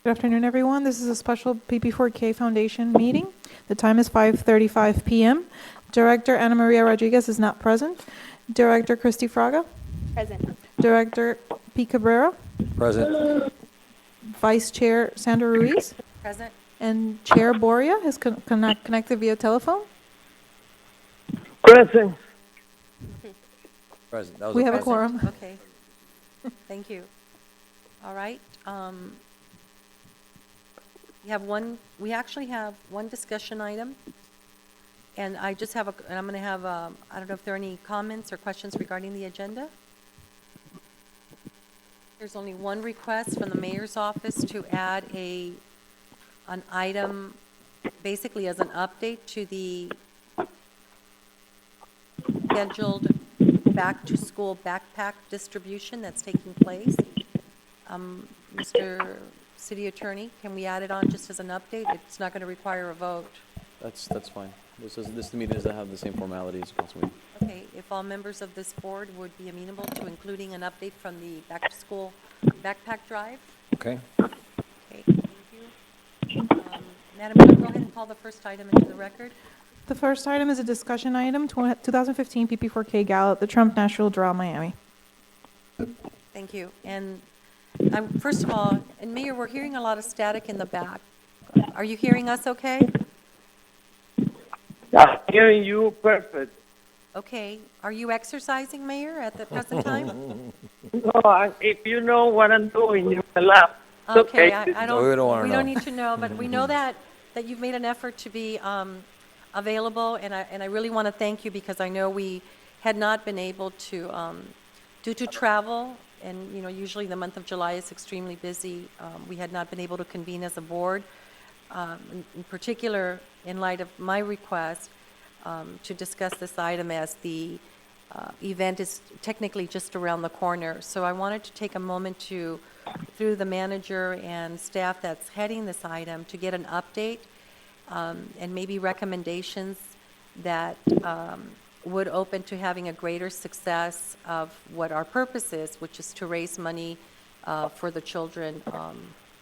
Good afternoon, everyone. This is a special PP4K Foundation meeting. The time is 5:35 p.m. Director Ana Maria Rodriguez is not present. Director Christy Fraga. Present. Director P. Cabrera. Present. Vice Chair Sandra Ruiz. Present. And Chair Boria is connected via telephone. Present. Present. That was We a have a present. quorum. Okay. Thank you. All right. We actually have one discussion item. And I'm going to have, I don't know if there are any comments or questions regarding the agenda. There's only one request from the mayor's office to add an item, basically as an update to the scheduled back-to-school backpack distribution that's taking place. Mr. City Attorney, can we add it on just as an update? It's not going to require a vote. That's fine. This meeting doesn't have the same formality as a council meeting. Okay, if all members of this board would be amenable to including an update from the back-to-school backpack drive? Okay. Okay, thank you. Madam Clerk, go ahead and call the first item into the record. The first item is a discussion item, 2015 PP4K Gala at the Trump National Doral, Miami. Thank you. And first of all, and Mayor, we're hearing a lot of static in the back. Are you hearing us okay? I'm hearing you perfect. Okay. Are you exercising, Mayor, at the present time? No, if you know what I'm doing, you can laugh. It's Okay, okay. I No, we don't wanna we know. don't need to know, but we know that you've made an effort to be available, and I really want to thank you because I know we had not been able to, due to travel, and, you know, usually the month of July is extremely busy, we had not been able to convene as a board, in particular, in light of my request to discuss this item as the event is technically just around the corner. So I wanted to take a moment to, through the manager and staff that's heading this item, to get an update and maybe recommendations that would open to having a greater success of what our purpose is, which is to raise money for the children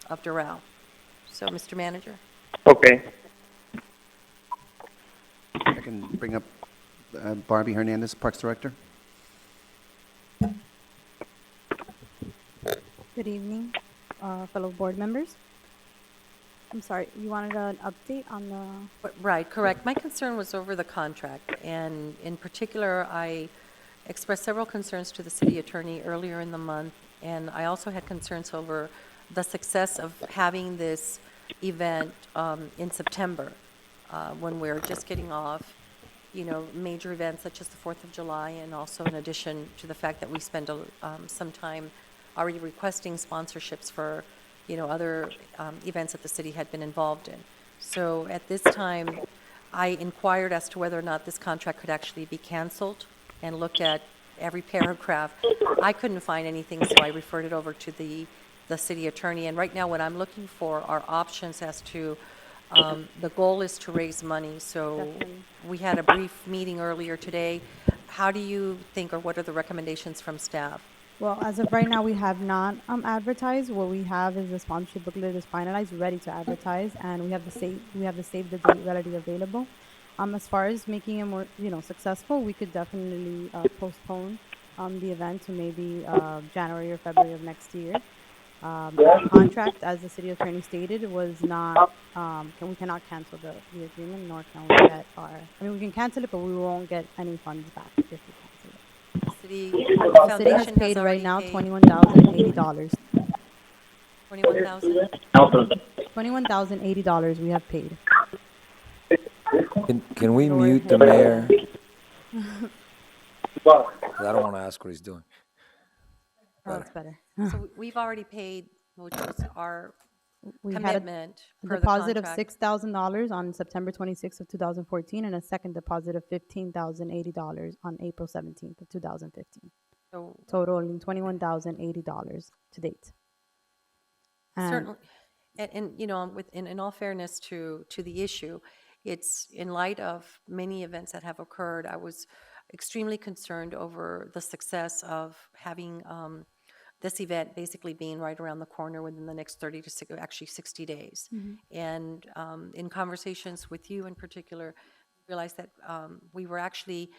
of Doral. So, Mr. Manager. Okay. I can bring up Barbie Hernandez, Parks Director. Good evening, fellow board members. I'm sorry, you wanted an update on the... Right, correct. My concern was over the contract, and in particular, I expressed several concerns to the city attorney earlier in the month, and I also had concerns over the success of having this event in September, when we're just getting off, you know, major events such as the 4th of July, and also in addition to the fact that we spend some time already requesting sponsorships for, you know, other events that the city had been involved in. So at this time, I inquired as to whether or not this contract could actually be canceled and looked at every paragraph. I couldn't find anything, so I referred it over to the city attorney. And right now, what I'm looking for are options as to the goal is to raise money. So Definitely. we had a brief meeting earlier today. How do you think, or what are the recommendations from staff? Well, as of right now, we have not advertised. What we have is the sponsorship booklet is finalized, ready to advertise, and we have the save the date readily available. As far as making it more, you know, successful, we could definitely postpone the event to maybe January or February of next year. The contract, as the city attorney stated, was not, we cannot cancel the agreement, nor can we get we can cancel it, but we won't get any funds back if we cancel it. The The city has foundation paid right already now paid $21,080. $21,000. $21,080 we have paid. Can we Lower mute the hand. mayor? 'Cause I don't want to ask what he's doing. Oh, that's better. So we've already paid, which was our We had commitment a per the deposit of contract. $6,000 on September 26th of 2014, and a second deposit of $15,080 on April 17th of 2015, So totaling $21,080 to date. And certainly, and you know, in all fairness to the issue, it's in light of many events that have occurred, I was extremely concerned over the success of having this event basically being right around the corner within the next 30 to actually 60 days. And in conversations with you in particular, realized that we were actually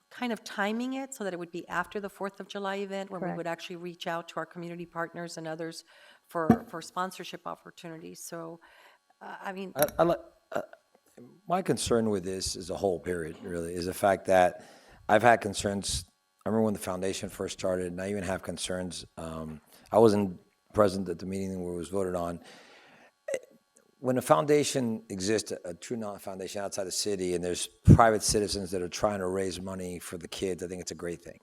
kind of timing it so that it would be after the 4th of July event, where we Correct. would actually reach out to our community partners and others for sponsorship opportunities. So, I mean, I like, my concern with this is a whole period, really, is the fact that I've had concerns. I remember when the foundation first started, and I even have concerns. I wasn't present at the meeting where it was voted on. When a foundation exists, a true non-foundation outside the city, and there's private citizens that are trying to raise money for the kids, I think it's a great thing.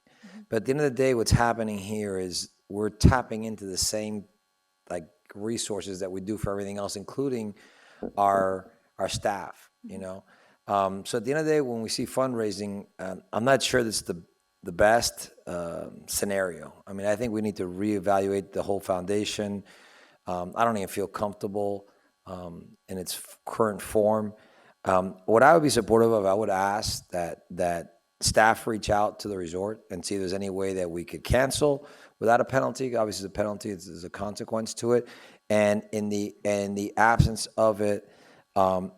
But at the end of the day, what's happening here is we're tapping into the same like resources that we do for everything else, including our staff, you know? So at the end of the day, when we see fundraising, I'm not sure that's the best scenario. I mean, I think we need to reevaluate the whole foundation. I don't even feel comfortable in its current form. What I would be supportive of, I would ask that staff reach out to the resort and see if there's any way that we could cancel without a penalty. Obviously, the penalty is a consequence to it, and in the absence of it,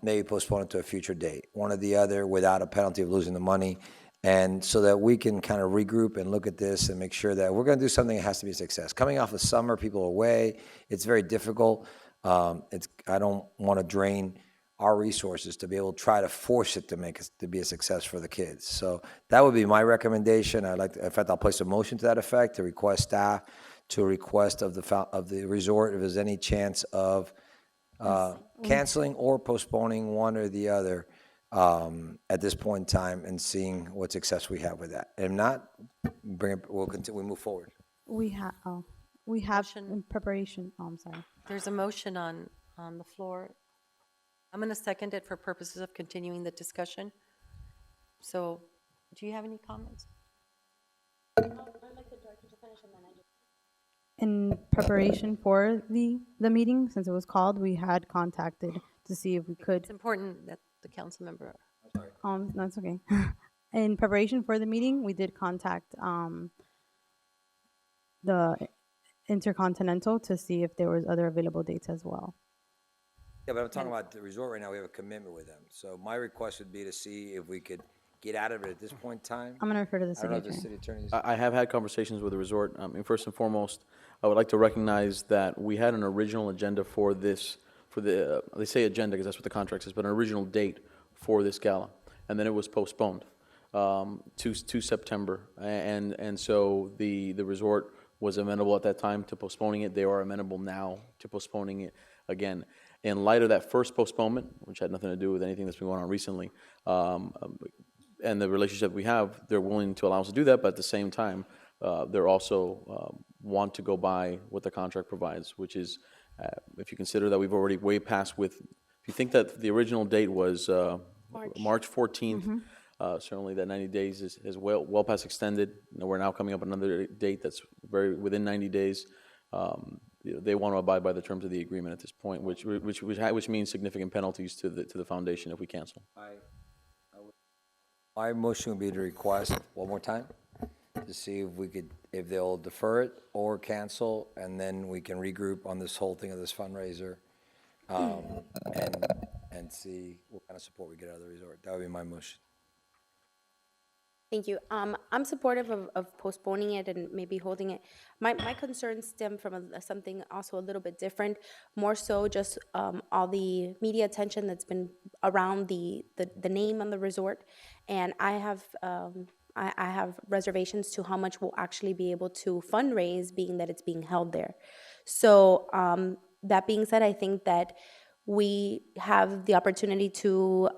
maybe postpone it to a future date, one or the other, without a penalty of losing the money, and so that we can kind of regroup and look at this and make sure that we're going to do something that has to be a success. Coming off of summer, people are away. It's very difficult. I don't want to drain our resources to be able to try to force it to be a success for the kids. So that would be my recommendation. In fact, I'll place a motion to that effect to request staff to request of the resort if there's any chance of canceling or postponing one or the other at this point in time, and seeing what success we have with that. And if not, we'll continue. We move forward. We have Motion. in preparation. Oh, I'm sorry. there's a motion on the floor. I'm going to second it for purposes of continuing the discussion. So, do you have any comments? In preparation for the meeting, since it was called, we had contacted to see if we could. It's important that the council member, No, it's okay. In preparation for the meeting, we did contact the Intercontinental to see if there was other available dates as well. Yeah, but I'm talking about the resort right now. We have a commitment with them. So my request would be to see if we could get out of it at this point in time. I'm gonna refer to the I don't know city if the attorney. city attorney's. I have had conversations with the resort. And first and foremost, I would like to recognize that we had an original agenda for this, they say agenda because that's what the contract says, but an original date for this gala. And then it was postponed to September. And so the resort was amenable at that time to postponing it. They are amenable now to postponing it again. In light of that first postponement, which had nothing to do with anything that's been going on recently, and the relationship we have, they're willing to allow us to do that, but at the same time, they're also want to go by what the contract provides, which is, if you consider that we've already way past if you think that the original date was March 14th, certainly that 90 days is well past extended. We're now coming up on another date that's very within 90 days. They want to abide by the terms of the agreement at this point, which means significant penalties to the foundation if we cancel. My motion would be to request one more time to see if they'll defer it or cancel, and then we can regroup on this whole thing of this fundraiser, and see what kind of support we get out of the resort. That would be my motion. Thank you. I'm supportive of postponing it and maybe holding it. My concerns stem from something also a little bit different, more so just all the media attention that's been around the name on the resort, and I have reservations to how much we'll actually be able to fundraise, being that it's being held there. So that being said, I think that we have the opportunity to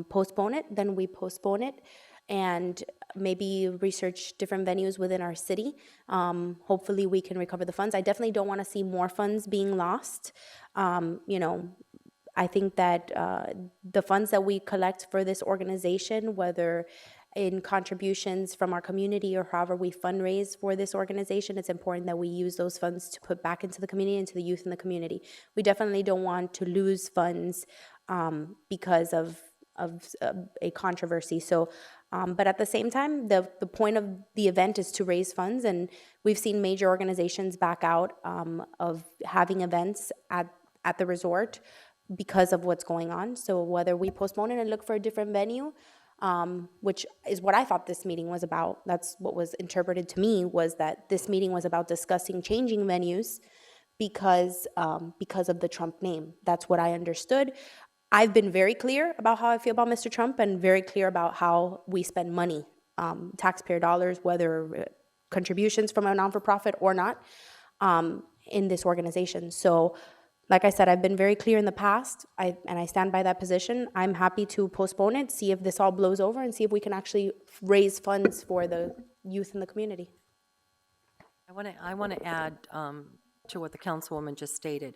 postpone it, then we postpone it, and maybe research different venues within our city. Hopefully we can recover the funds. I definitely don't want to see more funds being lost. I think that the funds that we collect for this organization, whether in contributions from our community or however we fundraise for this organization, it's important that we use those funds to put back into the community and to the youth in the community. We definitely don't want to lose funds because of a controversy. So, but at the same time, the point of the event is to raise funds, and we've seen major organizations back out of having events at the resort because of what's going on. So whether we postpone it and look for a different venue, which is what I thought this meeting was about. That's what was interpreted to me, was that this meeting was about discussing changing venues because of the Trump name. That's what I understood. I've been very clear about how I feel about Mr. Trump and very clear about how we spend money, taxpayer dollars, whether contributions from a non-for-profit or not, in this organization. So, like I said, I've been very clear in the past, and I stand by that position. I'm happy to postpone it, see if this all blows over, and see if we can actually raise funds for the youth in the community. I want to add to what the councilwoman just stated.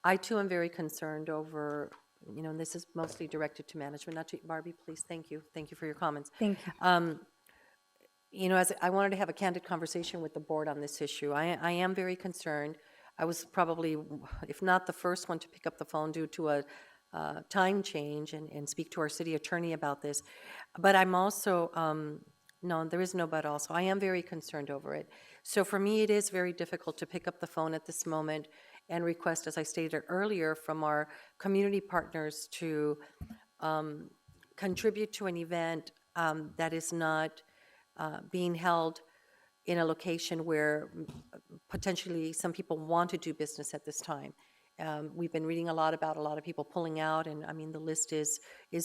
I too am very concerned over, and this is mostly directed to management, not to Barbie, please, thank you. Thank you for your comments. Thank you. As I wanted to have a candid conversation with the board on this issue. I am very concerned. I was probably, if not the first one to pick up the phone due to a time change and speak to our city attorney about this. But I'm also, no, there is no but also. I am very concerned over it. So for me, it is very difficult to pick up the phone at this moment and request, as I stated earlier, from our community partners to contribute to an event that is not being held in a location where potentially some people want to do business at this time. We've been reading a lot about a lot of people pulling out, and I mean the list is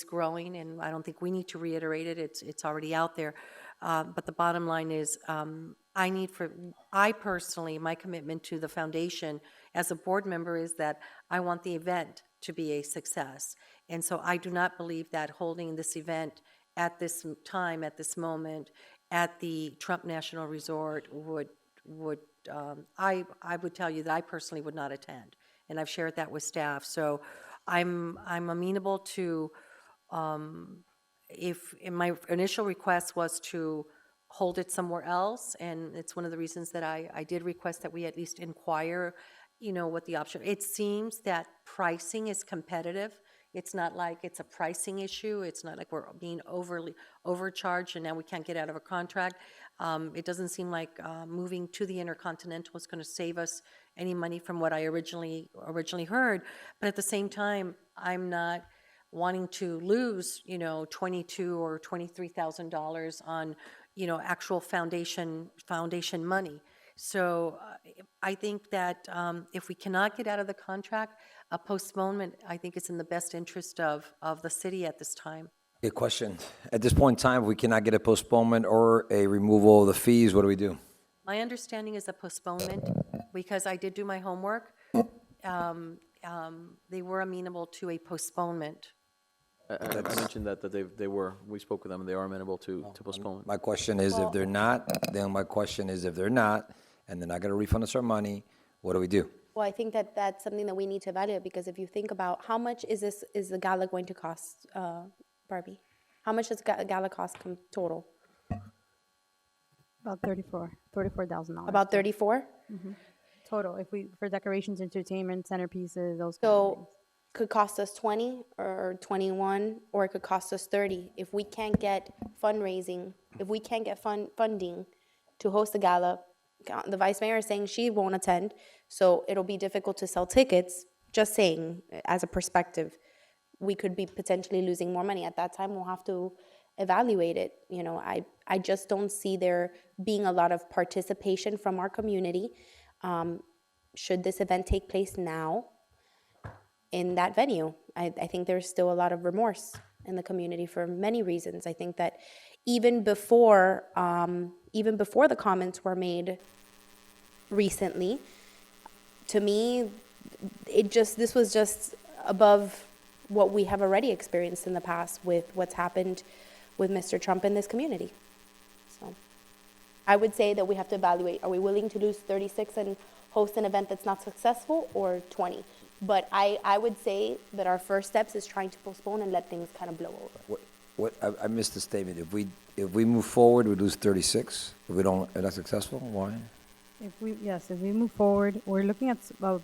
growing, and I don't think we need to reiterate it. It's already out there. But the bottom line is, I personally, my commitment to the foundation as a board member is that I want the event to be a success, and so I do not believe that holding this event at this time, at this moment, at the Trump National Resort I would tell you that I personally would not attend, and I've shared that with staff. So I'm amenable to, if my initial request was to hold it somewhere else, and it's one of the reasons that I did request that we at least inquire, what the option. It seems that pricing is competitive. It's not like it's a pricing issue. It's not like we're being overly overcharged and now we can't get out of a contract. It doesn't seem like moving to the Intercontinental is going to save us any money from what I originally heard. But at the same time, I'm not wanting to lose, $22,000 or $23,000 on, actual foundation money. So I think that if we cannot get out of the contract, a postponement, I think, is in the best interest of the city at this time. A question. At this point in time, if we cannot get a postponement or a removal of the fees, what do we do? My understanding is a postponement, because I did do my homework. They were amenable to a postponement. I mentioned that we spoke with them, and they are amenable to postponement. My question is, if they're not, and they're not going to refund us our money, what do we do? Well, I think that that's something that we need to evaluate, because if you think about how much is the gala going to cost, Barbie? How much does gala cost total? About $34,000. About 34? Total, for decorations, entertainment, centerpieces, those kind of things. So could cost us 20 or 21, or it could cost us 30. If we can't get fundraising, if we can't get funding to host the gala, the vice mayor is saying she won't attend, so it'll be difficult to sell tickets. Just saying, as a perspective, we could be potentially losing more money. At that time, we'll have to evaluate it. I just don't see there being a lot of participation from our community. Should this event take place now in that venue? I think there's still a lot of remorse in the community for many reasons. I think that even before the comments were made recently, to me, this was just above what we have already experienced in the past with what's happened with Mr. Trump in this community. So I would say that we have to evaluate, are we willing to lose 36 and host an event that's not successful, or 20? But I would say that our first steps is trying to postpone and let things kind of blow over. I missed the statement. If we move forward, we lose 36. If we don't, if that's successful, why? If we move forward, we're looking at about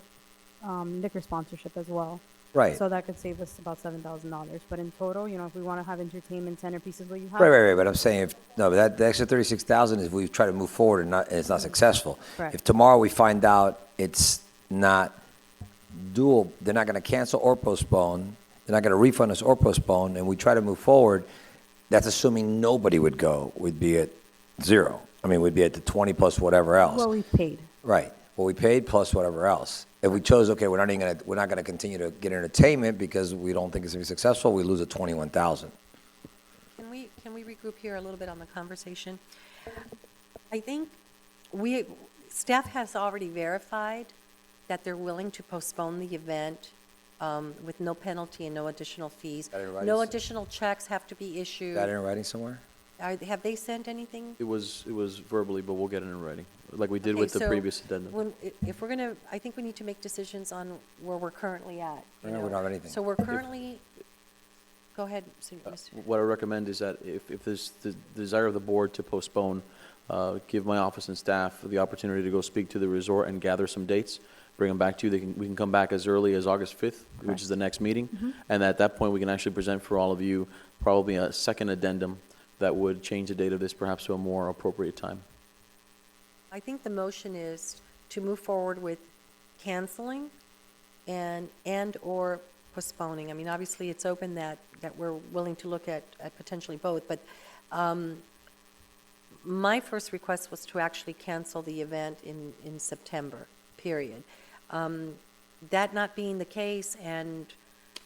liquor sponsorship as well. Right. So that could save us about $7,000. But in total, if we want to have entertainment centerpieces where you have. Right. But I'm saying but the extra 36,000 is if we try to move forward and it's not successful. Correct. If tomorrow we find out it's not they're not going to cancel or postpone, they're not going to refund us or postpone, and we try to move forward, that's assuming nobody would go, would be at zero. I mean, we'd be at the 20 plus whatever else. Well, we paid. Right. What we paid plus whatever else. If we chose, okay, we're not gonna continue to get entertainment because we don't think it's gonna be successful, we lose at 21,000. Can we regroup here a little bit on the conversation? I think staff has already verified that they're willing to postpone the event with no penalty and no additional fees. That in writing, No sir? additional checks have to be issued. That in writing somewhere? Have they sent anything? It was verbally, but we'll get it in writing, like we did Okay, with the so previous addendum. if we're gonna, I think we need to make decisions on where we're currently at. you No, we know. don't have anything. So we're currently, go ahead, Mr. What I recommend is that if there's the desire of the board to postpone, give my office and staff the opportunity to go speak to the resort and gather some dates, bring them back to you. We can come back as early as August 5th, which is the next meeting. And at that point, we can actually present for all of you probably a second addendum that would change the date of this perhaps to a more appropriate time. I think the motion is to move forward with canceling and/or postponing. I mean, obviously, it's open that we're willing to look at potentially both, but my first request was to actually cancel the event in September, period. That not being the case and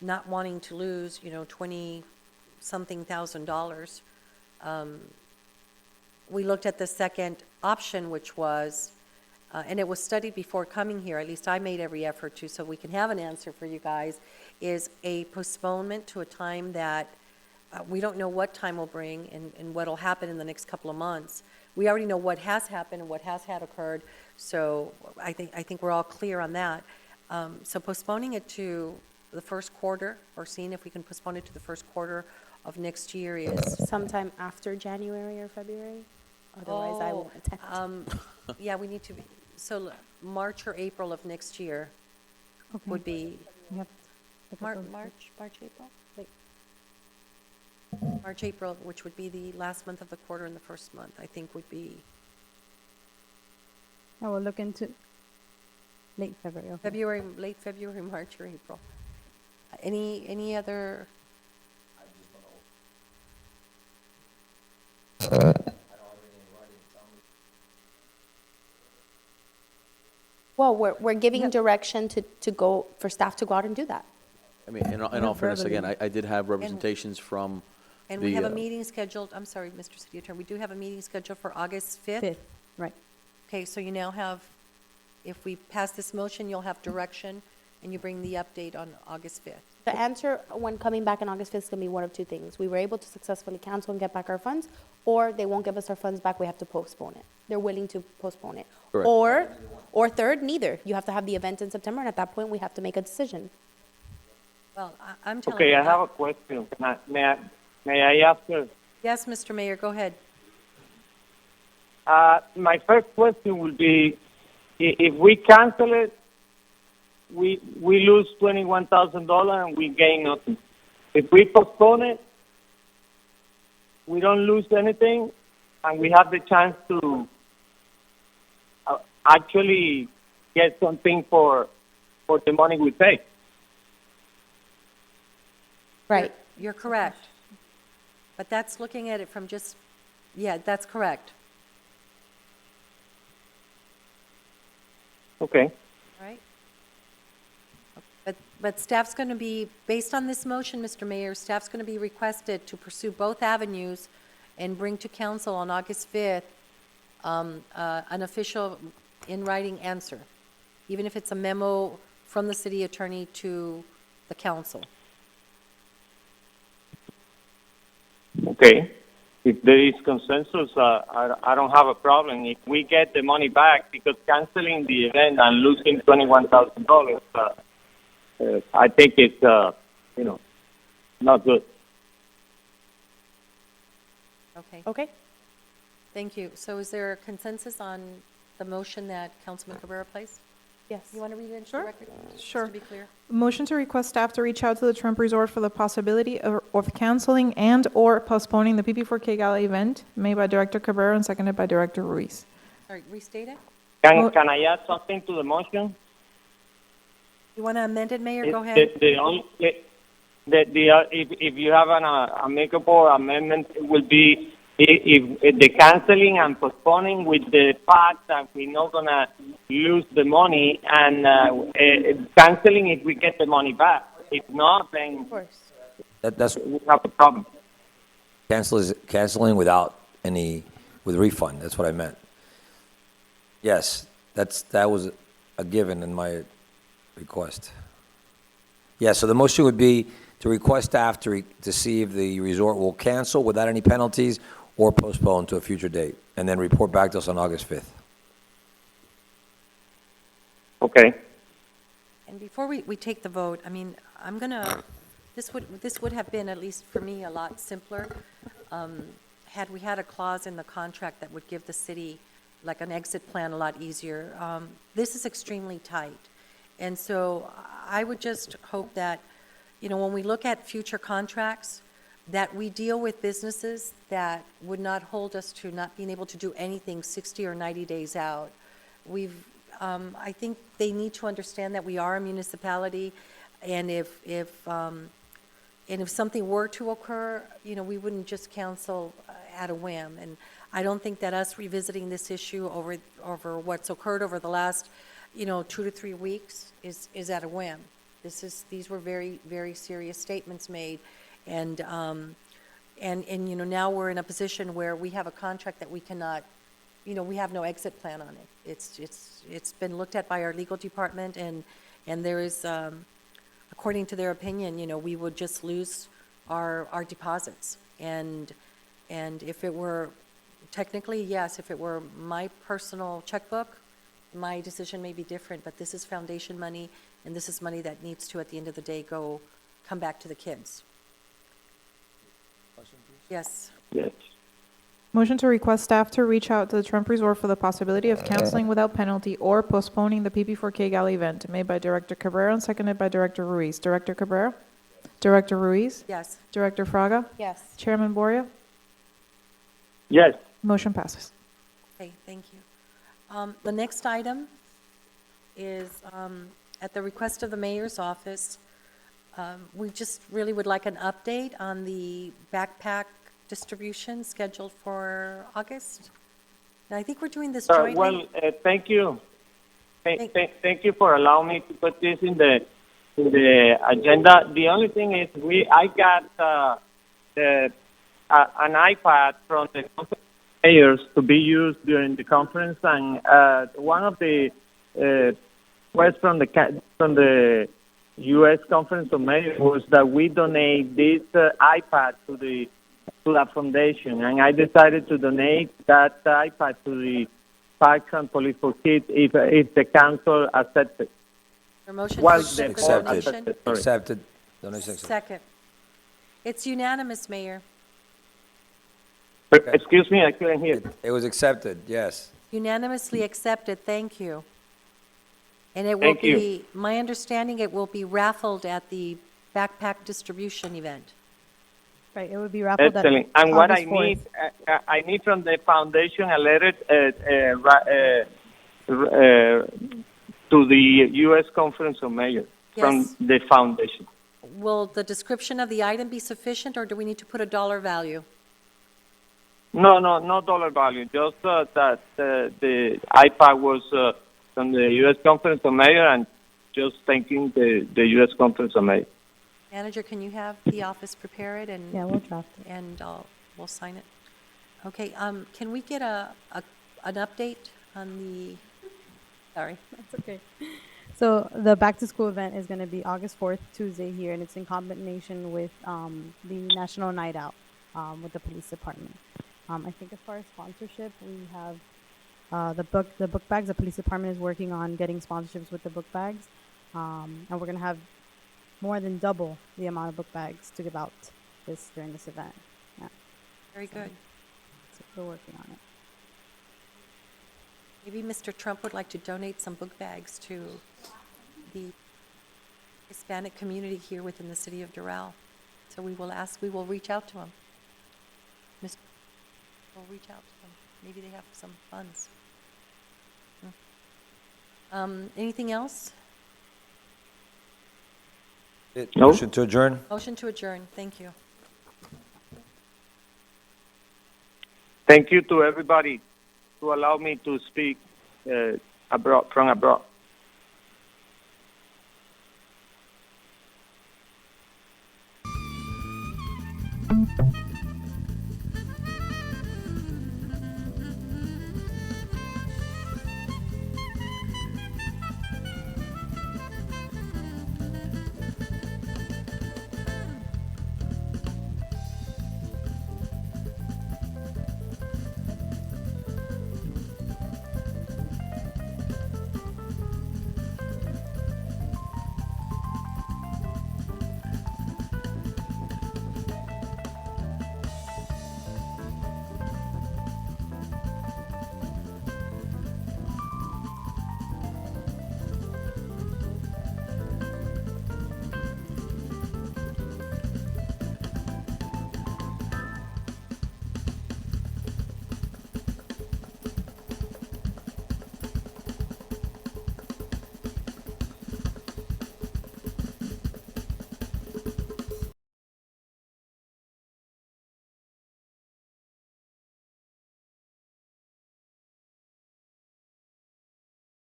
not wanting to lose, 20-something thousand, we looked at the second option, which was, and it was studied before coming here, at least I made every effort to, so we can have an answer for you guys, is a postponement to a time that we don't know what time will bring and what will happen in the next couple of months. We already know what has happened and what has had occurred, so I think we're all clear on that. So postponing it to the first quarter, or seeing if we can postpone it to the first quarter of next year is, Sometime after January or February? Otherwise, I won't attend. yeah, we need to be, so March or April of next year Okay. would be, We have to look at those. March, April? Wait. March, April, which would be the last month of the quarter and the first month, I think would be I will look into late February. Okay. February, late February, March, or April. Any other? Well, we're giving direction to go, for staff to go out and do that. I mean, in all fairness, again, I did have representations from And we have a the, meeting scheduled, I'm sorry, Mr. City Attorney, we do have a meeting scheduled for August 5th? 5th, right. Okay, so you now have, if we pass this motion, you'll have direction, and you bring the update on August 5th. The answer when coming back on August 5th is going to be one of two things. We were able to successfully cancel and get back our funds, or they won't give us our funds back, we have to postpone it. They're willing to postpone it. Correct. Or third, neither. You have to have the event in September, and at that point, we have to make a decision. Well, I'm telling you. Okay, I have a question. May I ask her? Yes, Mr. Mayor, go ahead. My first question would be, if we cancel it, we lose $21,000 and we gain nothing. If we postpone it, we don't lose anything, and we have the chance to actually get something for the money we pay. Right. You're correct. But that's looking at it from just, yeah, that's correct, Okay. right? But staff's going to be, based on this motion, Mr. Mayor, staff's going to be requested to pursue both avenues and bring to council on August 5th an official in-writing answer, even if it's a memo from the city attorney to the council. Okay. If there is consensus, I don't have a problem. If we get the money back, because canceling the event and losing $21,000, I think it's, not good. Okay, Okay? thank you. So is there a consensus on the motion that Councilman Cabrera placed? Yes. You want to read it into Sure. the record? Sure. Just to be clear. Motion to request staff to reach out to the Trump Resort for the possibility of canceling and/or postponing the PP4K Gala event, made by Director Cabrera and seconded by Director Ruiz. Sorry, restate it? Can I add something to the motion? You want to amend it, Mayor? Go It- ahead. The only, if you have an amicable amendment, it will be if the canceling and postponing with the fact that we're not gonna lose the money and canceling if we get the money back. If not, then Of course. That's we have a problem. canceling without with refund. That's what I meant. Yes, that was a given in my request. Yeah, so the motion would be to request staff to see if the resort will cancel without any penalties or postpone to a future date, and then report back to us on August 5th. Okay. And before we take the vote, I mean, I'm gonna, this would have been, at least for me, a lot simpler, had we had a clause in the contract that would give the city like an exit plan a lot easier. This is extremely tight. And so I would just hope that, you know, when we look at future contracts, that we deal with businesses that would not hold us to not being able to do anything 60 or 90 days out. I think they need to understand that we are a municipality, and if something were to occur, you know, we wouldn't just cancel at a whim. And I don't think that us revisiting this issue over what's occurred over the last, you know, 2 to 3 weeks is at a whim. These were very, very serious statements made, and you know, now we're in a position where we have a contract that we cannot, you know, we have no exit plan on it. It's been looked at by our legal department, and there is, according to their opinion, you know, we would just lose our deposits. And if it were, technically, yes, if it were my personal checkbook, my decision may be different, but this is foundation money, and this is money that needs to, at the end of the day, come back to the kids. Yes. Yes. Motion to request staff to reach out to the Trump Resort for the possibility of canceling without penalty or postponing the PP4K Gala event, made by Director Cabrera and seconded by Director Ruiz. Director Cabrera? Director Ruiz? Yes. Director Fraga? Yes. Chairman Boria? Yes. Motion passes. Okay, thank you. The next item is, at the request of the mayor's office, we just really would like an update on the backpack distribution scheduled for August. And I think we're doing this jointly. Thank you. Thank you for allowing me to put this in the agenda. The only thing is, I got an iPad from the mayors to be used during the conference, and one of the requests from the U.S. Conference of Mayors was that we donate this iPad to that foundation, and I decided to donate that iPad to the Parks and Police for Kids if the council accepts it. Your motion Well, to accept the Accepted. donation? Sorry. Accepted. Donation accepted. Second. It's unanimous, Mayor. Excuse me, I couldn't hear. It was accepted, yes. Unanimously accepted, thank you. And it will Thank you. be, my understanding, it will be raffled at the backpack distribution event. Right, it would be raffled at Excellent. And what I August 4th. need, I need from the foundation a letter to the U.S. Conference of Mayors from Yes. the foundation. Will the description of the item be sufficient, or do we need to put a dollar value? No dollar value. Just that the iPad was from the U.S. Conference of Mayors, and just thanking the U.S. Conference of Mayors. Manager, can you have the office prepare it, and Yeah, we'll draft it. and we'll sign it? Okay, can we get an update on the, sorry. That's okay. So the back to school event is going to be August 4th, Tuesday here, and it's in combination with the National Night Out with the police department. I think as far as sponsorship, we have the book bags. The police department is working on getting sponsorships with the book bags, and we're going to have more than double the amount of book bags to give out during this event. Yeah, Very good. so we're working on it. Maybe Mr. Trump would like to donate some book bags to the Hispanic community here within the city of Doral. So we will reach out to him. We'll reach out to them. Maybe they have some funds. Anything else? No. Motion to adjourn? Motion to adjourn. Thank you. Thank you to everybody to allow me to speak from abroad.